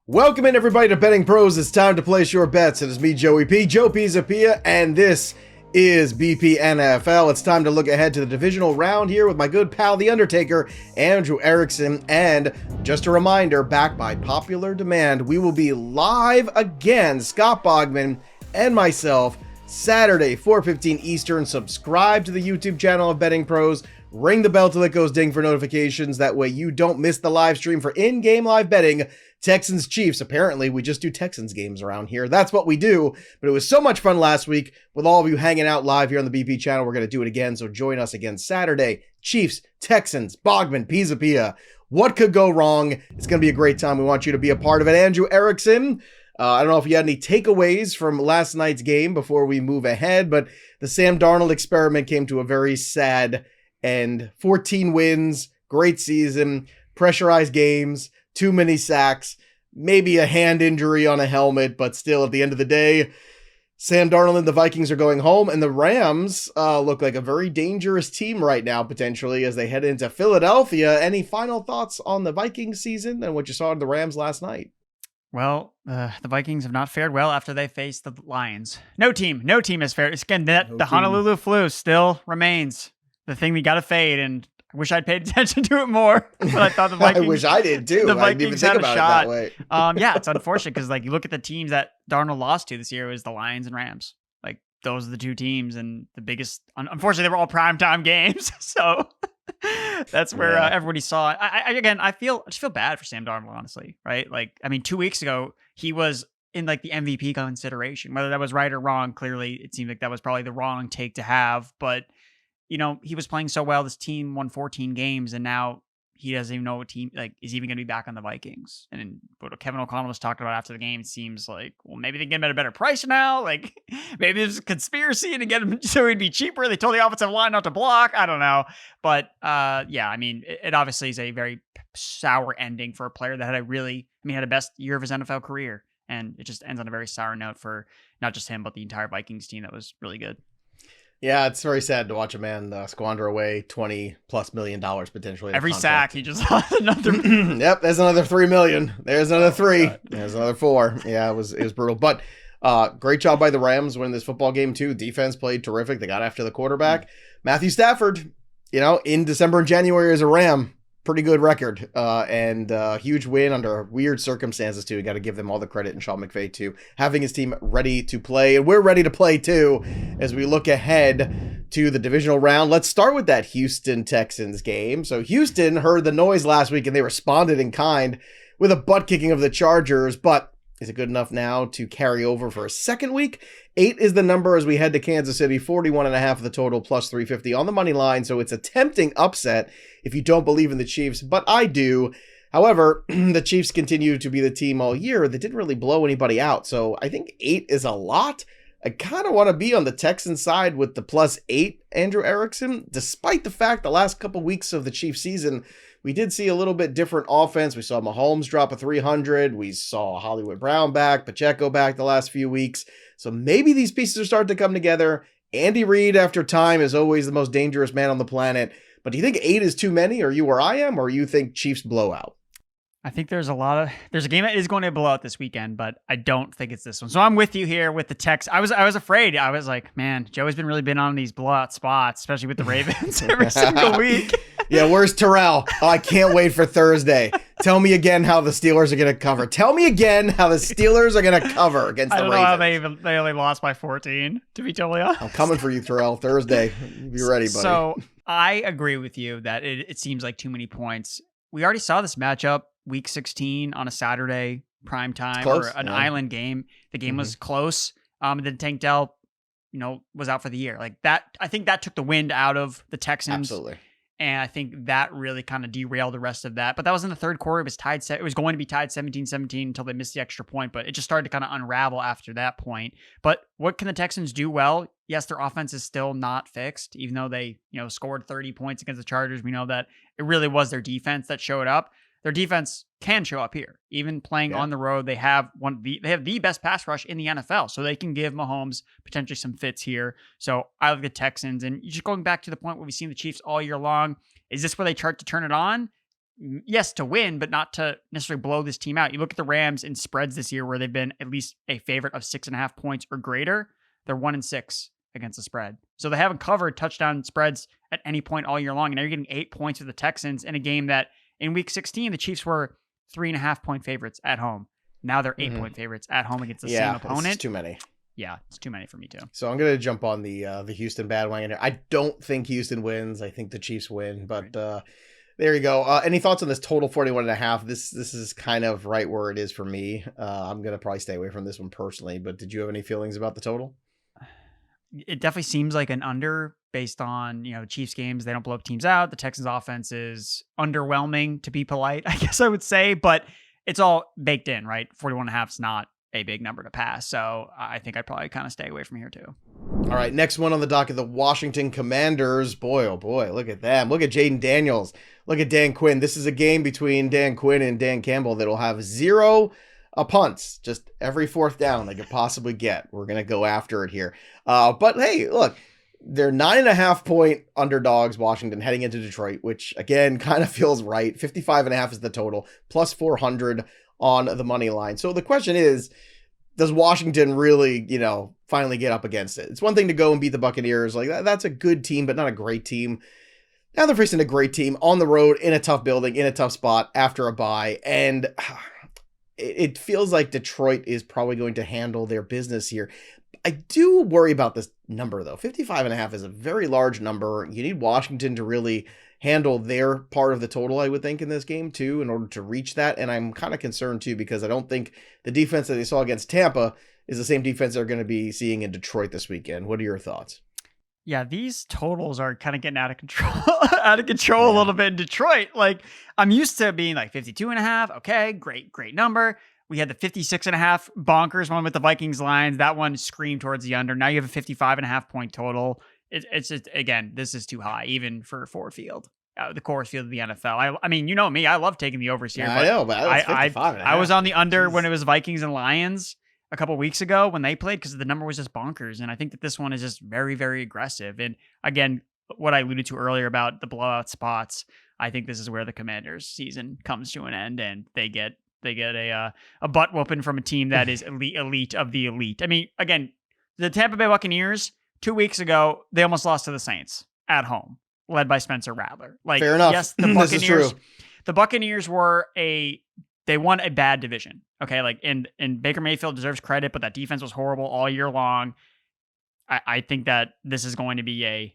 Welcome in everybody to Betting Pros. It's time to place your bets. It is me, Joey P, Joe Pisapia, and this is BP NFL. It's time to look ahead to the divisional round here with my good pal, the Undertaker, Andrew Erickson. And just a reminder, back by popular demand, we will be live again, Scott Bogman and myself, Saturday, 4:15 Eastern. Subscribe to the YouTube channel of Betting Pros. Ring the bell till it goes ding for notifications. That way you don't miss the live stream for in-game live betting. Texans Chiefs. Apparently we just do Texans games around here. That's what we do. But it was so much fun last week with all of you hanging out live here on the BP channel. We're going to do it again. So join us again Saturday. Chiefs, Texans, Bogman, Pisapia. What could go wrong? It's going to be a great time. We want you to be a part of it. Andrew Erickson. I don't know if you had any takeaways from last night's game before we move ahead, but the Sam Darnold experiment came to a very sad end. 14 wins, great season, pressurized games, too many sacks, maybe a hand injury on a helmet, but still at the end of the day, Sam Darnold and the Vikings are going home, and the Rams look like a very dangerous team right now, potentially, as they head into Philadelphia. Any final thoughts on the Vikings season and what you saw in the Rams last night? Well, the Vikings have not fared well after they faced the Lions. No team has fared. Again, the Honolulu flu still remains the thing we got to fade, and I wish I'd paid attention to it more. But I thought the Vikings. I wish I did too. The Vikings Vikings I didn't even think had a about shot. it that way. Yeah, it's unfortunate because you look at the teams that Darnold lost to this year, it was the Lions and Rams. Those are the two teams, and the biggest. Unfortunately, they were all primetime games, so that's where everybody saw it. I just feel bad for Sam Darnold, honestly. Right? 2 weeks ago he was in the MVP consideration. Whether that was right or wrong, clearly it seemed like that was probably the wrong take to have. But he was playing so well. This team won 14 games, and now he doesn't even know what team is even going to be back on the Vikings. And what Kevin O'Connell was talking about after the game, it seems like, well, maybe they get him at a better price now. Maybe there's a conspiracy to get him so he'd be cheaper. They told the offensive line not to block. I don't know. But it obviously is a very sour ending for a player that had had the best year of his NFL career. And it just ends on a very sour note for not just him, but the entire Vikings team that was really good. Yeah, it's very sad to watch a man squander away $20+ million potentially. Every sack, he just lost another. Yep, there's another $3 million. There's another three. There's another $4. Yeah, it was brutal. But great job by the Rams winning this football game too. Defense played terrific. They got after the quarterback. Matthew Stafford, in December and January as a Ram. Pretty good record and huge win under weird circumstances too. You got to give them all the credit, and Sean McVay too, having his team ready to play, and we're ready to play too as we look ahead to the divisional round. Let's start with that Houston Texans game. So Houston heard the noise last week and they responded in kind with a butt kicking of the Chargers, but is it good enough now to carry over for a second week? 8 is the number as we head to Kansas City, 41.5 of the total, plus 350 on the money line. So it's a tempting upset if you don't believe in the Chiefs, but I do. However, the Chiefs continue to be the team all year that didn't really blow anybody out. So I think 8 is a lot. I kind of want to be on the Texans side with the plus 8, Andrew Erickson, despite the fact the last couple weeks of the Chiefs season, we did see a little bit different offense. We saw Mahomes drop a 300. We saw Hollywood Brown back, Pacheco back the last few weeks. So maybe these pieces are starting to come together. Andy Reid, after time, is always the most dangerous man on the planet. But do you think 8 is too many? Are you where I am? Or you think Chiefs blowout? I think there's a game that is going to blow out this weekend, but I don't think it's this one. So I'm with you here with the Tex. I was afraid. I was like, man, Joey's been on these blowout spots, especially with the Ravens every single week. Yeah, where's Terrell? Oh, I can't wait for Thursday. Tell me again how the Steelers are going to cover. Tell me again how the Steelers are going to cover against the Ravens. I don't know how they only lost by 14, to be totally honest. I'm coming for you, Terrell, Thursday. Be ready, buddy. So I agree with you that it seems like too many points. We already saw this matchup week 16 on a Saturday prime time or an island game. The game was close. And then Tank Dell, was out for the year. I think that took the wind out of the Texans. Absolutely. And I think that really kind of derailed the rest of that. But that was in the third quarter. It was going to be tied 17-17 until they missed the extra point. But it just started to kind of unravel after that point. But what can the Texans do well? Yes, their offense is still not fixed, even though they, scored 30 points against the Chargers. We know that it really was their defense that showed up. Their defense can show up here, even playing on the road. They have the best pass rush in the NFL, so they can give Mahomes potentially some fits here. So I like the Texans, and just going back to the point where we've seen the Chiefs all year long. Is this where they start to turn it on? yes, to win, but not to necessarily blow this team out. You look at the Rams in spreads this year where they've been at least a favorite of 6.5 points or greater. They're 1-6 against the spread. So they haven't covered touchdown spreads at any point all year long. And now you're getting 8 points with the Texans in a game that in week 16, the Chiefs were 3.5 point favorites at home. Now they're 8 point favorites at home against the same opponent. It's too many. Yeah, it's too many for me too. So I'm going to jump on the Houston bandwagon here. I don't think Houston wins. I think the Chiefs win, but there you go. Any thoughts on this total 41.5? This is kind of right where it is for me. I'm going to probably stay away from this one personally, but did you have any feelings about the total? It definitely seems like an under based on, Chiefs games. They don't blow teams out. The Texans offense is underwhelming, to be polite, I guess I would say, but it's all baked in, right? 41.5 is not a big number to pass. So I think I'd probably kind of stay away from here too. All right, next one on the docket, the Washington Commanders. Boy, oh boy, look at them. Look at Jaden Daniels. Look at Dan Quinn. This is a game between Dan Quinn and Dan Campbell that'll have 0 punts, just every fourth down they could possibly get. We're going to go after it here. But hey, look, they're 9.5 point underdogs, Washington, heading into Detroit, which again kind of feels right. 55.5 is the total, plus 400 on the money line. So the question is, does Washington really, finally get up against it? It's one thing to go and beat the Buccaneers. Like that's a good team, but not a great team. Now they're facing a great team on the road in a tough building, in a tough spot after a bye. And it feels like Detroit is probably going to handle their business here. I do worry about this number though. 55.5 is a very large number. You need Washington to really handle their part of the total, I would think, in this game too, in order to reach that. And I'm kind of concerned too, because I don't think the defense that they saw against Tampa is the same defense they're going to be seeing in Detroit this weekend. What are your thoughts? Yeah, these totals are kind of getting out of control a little bit in Detroit. Like I'm used to being like 52.5. Okay, great number. We had the 56.5 bonkers one with the Vikings lines. That one screamed towards the under. Now you have a 55.5 point total. It's just, again, this is too high, even for Ford Field, the Coors Field of the NFL. I mean, you know me, I love taking the overs here. Yeah, I know, but I was on the under when it was Vikings and Lions a couple weeks ago when they played because the number was just bonkers. And I think that this one is just very, very aggressive. And again, what I alluded to earlier about the blowout spots, I think this is where the Commanders season comes to an end and they get a butt whooping from a team that is elite of the elite. I mean, again, the Tampa Bay Buccaneers 2 weeks ago, they almost lost to the Saints at home, led by Spencer Rattler. Like, fair enough. Yes, the Buccaneers. This is true. The Buccaneers they won a bad division. Okay, like and Baker Mayfield deserves credit, but that defense was horrible all year long. I think that this is going to be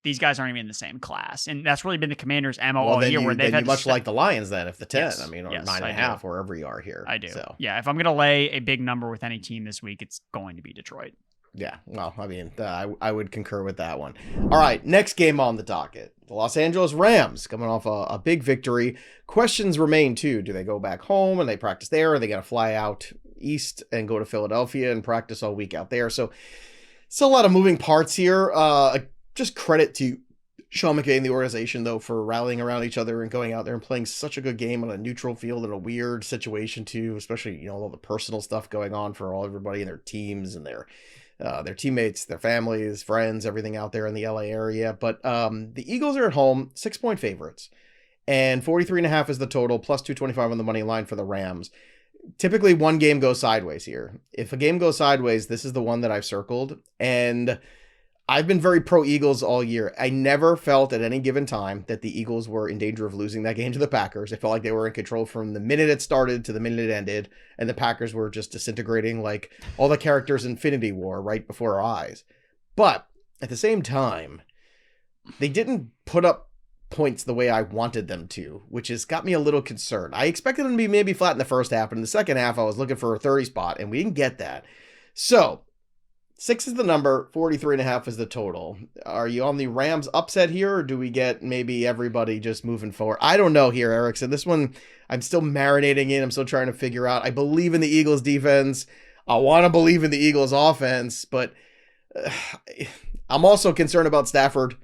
these guys aren't even in the same class, and that's really been the Commanders' MO all year. Where they've had much like the Lions, then if the 10, yes, or 9.5, wherever you are here. I do. So. Yeah, if I'm going to lay a big number with any team this week, it's going to be Detroit. Yeah, well, I mean, I would concur with that one. All right, next game on the docket. The Los Angeles Rams coming off a big victory. Questions remain, too. Do they go back home and they practice there? Or are they going to fly out east and go to Philadelphia and practice all week out there? So it's a lot of moving parts here. Just credit to Sean McVay and the organization, though, for rallying around each other and going out there and playing such a good game on a neutral field in a weird situation, too, especially, all the personal stuff going on for everybody and their teams and their teammates, their families, friends, everything out there in the LA area. But the Eagles are at home, 6-point favorites, and 43.5 is the total, plus 225 on the money line for the Rams. Typically, one game goes sideways here. If a game goes sideways, this is the one that I've circled, and I've been very pro Eagles all year. I never felt at any given time that the Eagles were in danger of losing that game to the Packers. It felt like they were in control from the minute it started to the minute it ended, and the Packers were just disintegrating like all the characters in Infinity War right before our eyes. But at the same time, they didn't put up points the way I wanted them to, which has got me a little concerned. I expected them to be maybe flat in the first half, but in the second half, I was looking for a 30 spot, and we didn't get that. So 6 is the number, 43.5 is the total. Are you on the Rams upset here, or do we get maybe everybody just moving forward? I don't know here, Erickson. This one, I'm still marinating in. I'm still trying to figure out. I believe in the Eagles defense. I want to believe in the Eagles offense, but I'm also concerned about Stafford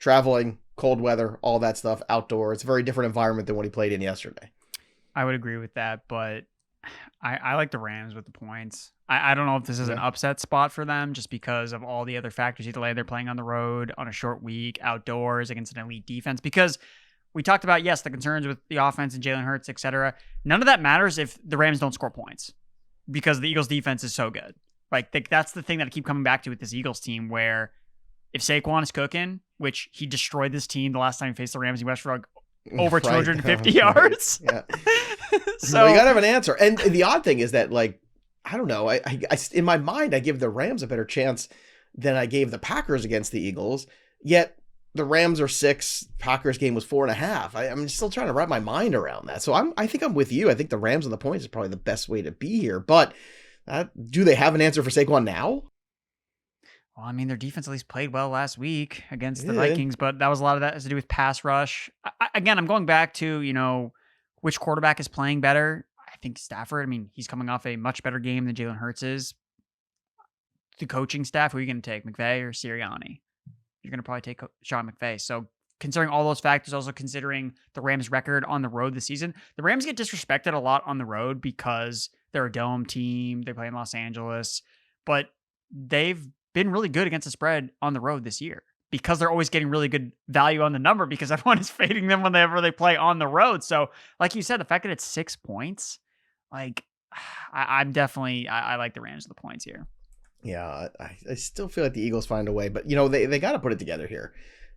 traveling, cold weather, all that stuff, outdoor. It's a very different environment than what he played in yesterday. I would agree with that, but I like the Rams with the points. I don't know if this is an upset spot for them just because of all the other factors. Either way, they're playing on the road on a short week, outdoors against an elite defense. Because we talked about, yes, the concerns with the offense and Jalen Hurts, etc. None of that matters if the Rams don't score points because the Eagles defense is so good. Like that's the thing that I keep coming back to with this Eagles team, where if Saquon is cooking, which he destroyed this team the last time he faced the Rams, he rushed for over 250 yards. Yeah. So you got to have an answer. And the odd thing is that, like, I don't know. I in my mind, I give the Rams a better chance than I gave the Packers against the Eagles. Yet the Rams are 6. Packers game was 4.5. I'm still trying to wrap my mind around that. So I think I'm with you. I think the Rams on the points is probably the best way to be here. But do they have an answer for Saquon now? Well, I mean, their defense at least played well last week against the Vikings, but that was a lot of that has to do with pass rush. Again, I'm going back to, which quarterback is playing better. I think Stafford. I mean, he's coming off a much better game than Jalen Hurts is. The coaching staff, who are you going to take, McVay or Sirianni? You're going to probably take Sean McVay. So considering all those factors, also considering the Rams' record on the road this season, the Rams get disrespected a lot on the road because they're a dome team. They play in Los Angeles, but they've been really good against the spread on the road this year because they're always getting really good value on the number because everyone is fading them whenever they play on the road. So like you said, the fact that it's 6 points, like I'm definitely, I like the Rams of the points here. Yeah, I still feel like the Eagles find a way, but they got to put it together here.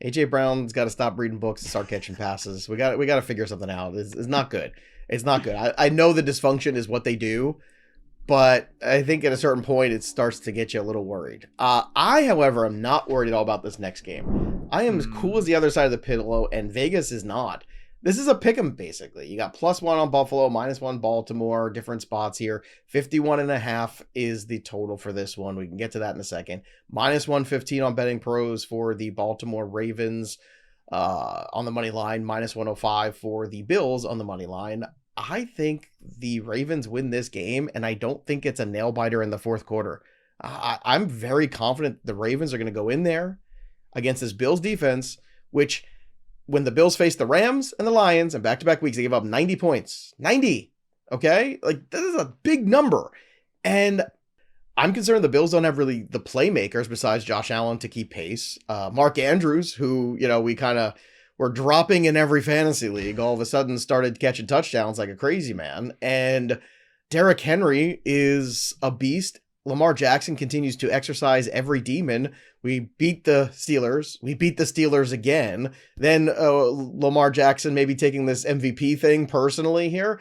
AJ Brown's got to stop reading books and start catching passes. We got to figure something out. It's not good. It's not good. I know the dysfunction is what they do, but I think at a certain point it starts to get you a little worried. I, however, am not worried at all about this next game. I am as cool as the other side of the pillow, and Vegas is not. This is a pick'em, basically. You got +1 on Buffalo, -1 Baltimore, different spots here. 51.5 is the total for this one. We can get to that in a second. -115 on BettingPros for the Baltimore Ravens on the money line. -105 for the Bills on the money line. I think the Ravens win this game, and I don't think it's a nail biter in the fourth quarter. I'm very confident the Ravens are going to go in there against this Bills defense, which when the Bills face the Rams and the Lions and back-to-back weeks, they give up 90 points. 90, okay? Like, this is a big number. And I'm concerned the Bills don't have really the playmakers besides Josh Allen to keep pace. Mark Andrews, who, we kind of were dropping in every fantasy league, all of a sudden started catching touchdowns like a crazy man. And Derrick Henry is a beast. Lamar Jackson continues to exercise every demon. We beat the Steelers. We beat the Steelers again. Then Lamar Jackson maybe taking this MVP thing personally here.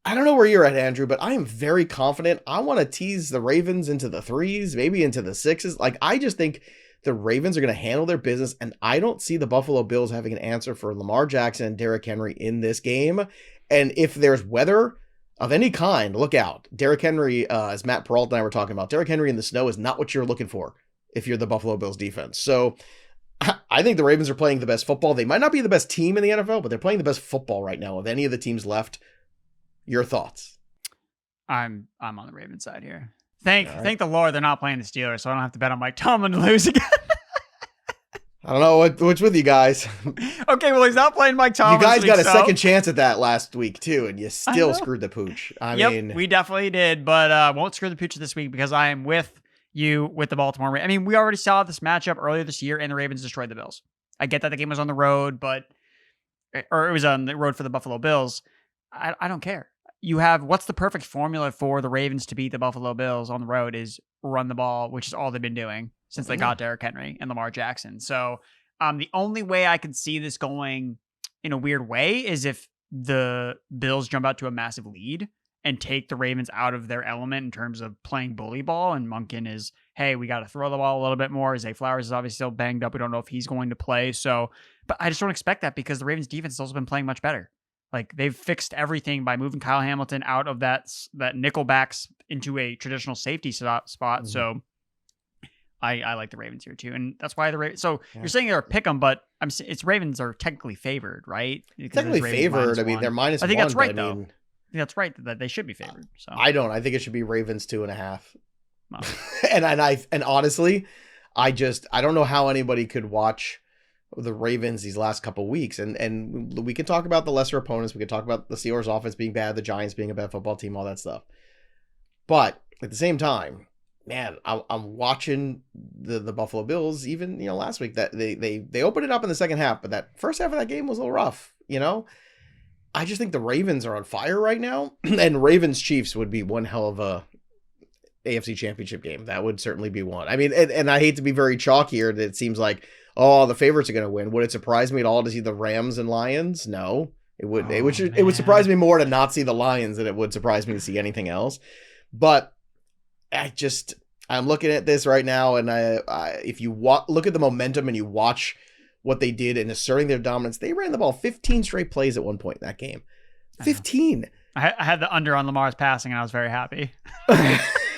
I don't know where you're at, Andrew, but I am very confident. I want to tease the Ravens into the 3s, maybe into the 6s. Like, I just think the Ravens are going to handle their business, and I don't see the Buffalo Bills having an answer for Lamar Jackson and Derrick Henry in this game. And if there's weather of any kind, look out. Derrick Henry, as Matt Peralta and I were talking about, Derrick Henry in the snow is not what you're looking for if you're the Buffalo Bills defense. So I think the Ravens are playing the best football. They might not be the best team in the NFL, but they're playing the best football right now of any of the teams left. Your thoughts? I'm on the Ravens side here. Thank the Lord they're not playing the Steelers, so I don't have to bet on Mike Tomlin to lose again. I don't know what's with you guys. Okay, well, he's not playing Mike Tomlin. You guys got a second chance at that last week, too, and you still screwed the pooch. I mean, we definitely did, but won't screw the pooch this week because I am with you with the Baltimore Ravens. I mean, we already saw this matchup earlier this year, and the Ravens destroyed the Bills. I get that the game was on the road, or it was on the road for the Buffalo Bills. I don't care. You have, what's the perfect formula for the Ravens to beat the Buffalo Bills on the road is run the ball, which is all they've been doing since they got Derrick Henry and Lamar Jackson. So the only way I could see this going in a weird way is if the Bills jump out to a massive lead and take the Ravens out of their element in terms of playing bully ball. And Monken is, hey, we got to throw the ball a little bit more. Zay Flowers is obviously still banged up. We don't know if he's going to play. So, but I just don't expect that because the Ravens defense has also been playing much better. Like, they've fixed everything by moving Kyle Hamilton out of that nickel backs into a traditional safety spot. Mm-hmm. So I like the Ravens here too. And that's why the Ravens. So you're saying they're a pick 'em, but it's Ravens are technically favored, right? Technically favored. I mean, they're -1. I think that's right, though. I think that's right that they should be favored. So I don't. I think it should be Ravens 2.5. Oh. and honestly, I don't know how anybody could watch the Ravens these last couple of weeks. And we can talk about the lesser opponents. We can talk about the Steelers offense being bad, the Giants being a bad football team, all that stuff. But at the same time, man, I'm watching the Buffalo Bills. Even last week that they opened it up in the second half, but that first half of that game was a little rough. I just think the Ravens are on fire right now, and Ravens Chiefs would be one hell of a AFC Championship game. That would certainly be one. I mean, and I hate to be very chalky here, that it seems like, oh, the favorites are going to win. Would it surprise me at all to see the Rams and Lions? No, it would. It would surprise me more to not see the Lions than it would surprise me to see anything else. But I'm looking at this right now, and if you look at the momentum and you watch what they did in asserting their dominance, they ran the ball 15 straight plays at one point in that game. 15. I had the under on Lamar's passing, and I was very happy.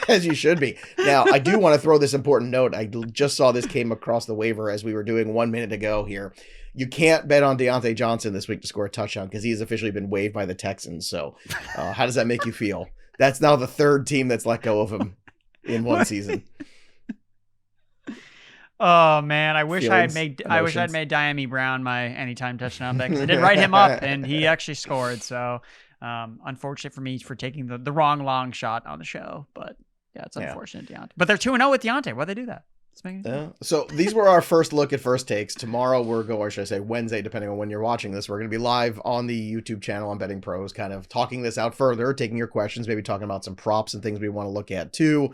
As you should be. Now, I do want to throw this important note. I just saw this came across the waiver as we were doing 1 minute ago here. You can't bet on Deontay Johnson this week to score a touchdown because he's officially been waived by the Texans. So how does that make you feel? That's now the third team that's let go of him in one season. Oh man, I wish I'd made Diami Brown my anytime touchdown bet, because I did write him up and he actually scored. So unfortunate for me for taking the wrong long shot on the show, but yeah, it's unfortunate. Deontay, but they're 2-0 with Deontay. Why'd they do that? So these were our first look at first takes. Tomorrow we're going, or should I say Wednesday, depending on when you're watching this, we're going to be live on the YouTube channel on Betting Pros, kind of talking this out further, taking your questions, maybe talking about some props and things we want to look at too.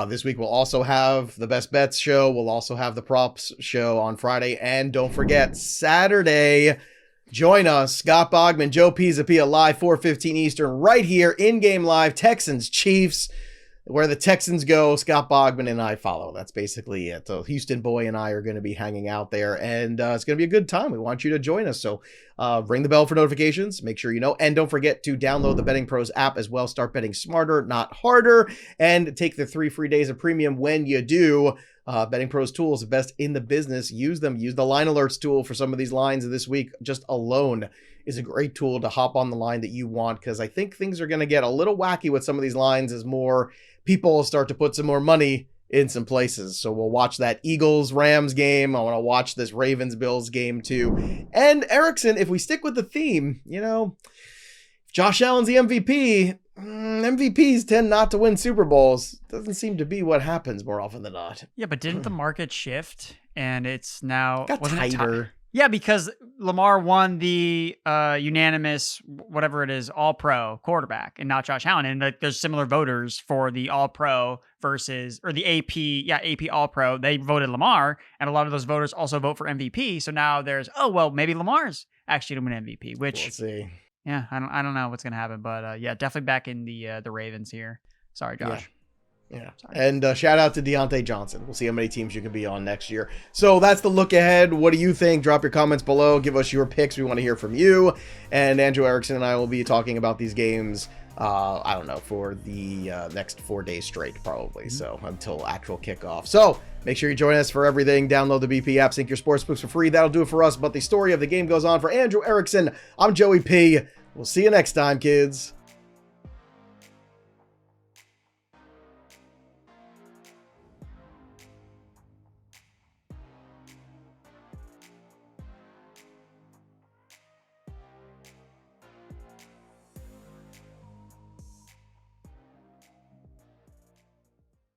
This week we'll also have the best bets show. We'll also have the props show on Friday. And don't forget, Saturday, join us, Scott Bogman, Joe Pisapia, live 4:15 Eastern, right here, in-game live, Texans, Chiefs. Where the Texans go, Scott Bogman and I follow. That's basically it. So Houston Boy and I are going to be hanging out there, and it's going to be a good time. We want you to join us. So ring the bell for notifications. Make sure you know. And don't forget to download the Betting Pros app as well. Start betting smarter, not harder. And take the 3 free days of premium when you do. Betting Pros tools, the best in the business. Use them. Use the line alerts tool for some of these lines this week. Just alone is a great tool to hop on the line that you want, because I think things are going to get a little wacky with some of these lines as more people start to put some more money in some places. So we'll watch that Eagles-Rams game. I want to watch this Ravens-Bills game too. And Erickson, if we stick with the theme, Josh Allen's the MVP. MVPs tend not to win Super Bowls. Doesn't seem to be what happens more often than not. Yeah, but didn't the market shift? And it's now... Got tighter. Yeah, because Lamar won the unanimous, whatever it is, all-pro quarterback, and not Josh Allen. And there's similar voters for the all-pro versus, or the AP all-pro. They voted Lamar, and a lot of those voters also vote for MVP. So now there's, maybe Lamar's actually going to win MVP, which, we'll see. Yeah, I don't know what's going to happen, but definitely back in the Ravens here. Sorry, Josh. Yeah. And shout out to Deontay Johnson. We'll see how many teams you can be on next year. So that's the look ahead. What do you think? Drop your comments below. Give us your picks. We want to hear from you. And Andrew Erickson and I will be talking about these games, I don't know, for the next 4 days straight, probably. So until actual kickoff. So make sure you join us for everything. Download the BP app. Sync your sportsbooks for free. That'll do it for us. But the story of the game goes on. For Andrew Erickson, I'm Joey P. We'll see you next time, kids.